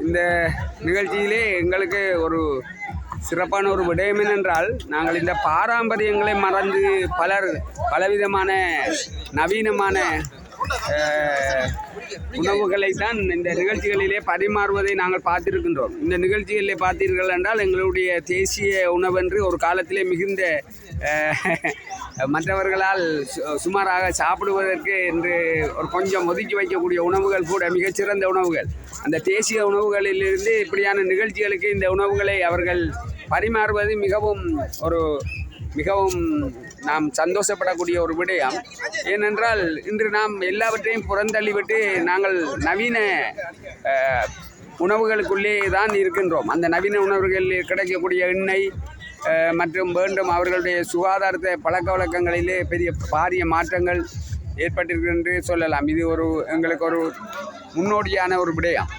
இந்த நிகழ்ச்சியிலே எங்களுக்கு ஒரு சிறப்பான ஒரு விடயம் என்னென்றால், நாங்கள் இந்த பாரம்பரியங்களை மறந்து பலவிதமான நவீனமான உணவுகளை தான் இந்த நிகழ்ச்சிகளிலே பரிமாறுவதை நாங்கள் பார்த்திருக்கின்றோம். இந்த நிகழ்ச்சிகளிலே பார்த்தீர்கள் என்றால், எங்களுடைய தேசிய உணவென்று ஒரு காலத்திலே மிகுந்த மற்றவர்களால் சுமாராக சாப்பிடுவதற்கு என்று ஒரு கொஞ்சம் ஒதுக்கி வைக்கக்கூடிய உணவுகள் கூட மிகச்சிறந்த உணவுகள். அந்த தேசிய உணவுகளிலிருந்து இப்படியான நிகழ்ச்சிகளுக்கு இந்த உணவுகளை அவர்கள் பரிமாறுவது மிகவும் நாம் சந்தோஷப்படக்கூடிய ஒரு விடயம். ஏனென்றால் இன்று நாம் எல்லாவற்றையும் புறந்தள்ளிவிட்டு நாங்கள் நவீன உணவுகளுக்குள்ளே தான் இருக்கின்றோம். அந்த நவீன உணவுகளில் கிடைக்கக்கூடிய எண்ணெய் மற்றும் வேண்டும் அவர்களுடைய சுகாதாரத்தை பழக்க வழக்கங்களிலே பாரிய மாற்றங்கள் ஏற்பட்டிருக்கு என்று சொல்லலாம். இது எங்களுக்கு ஒரு முன்னோடியான ஒரு விடயம்.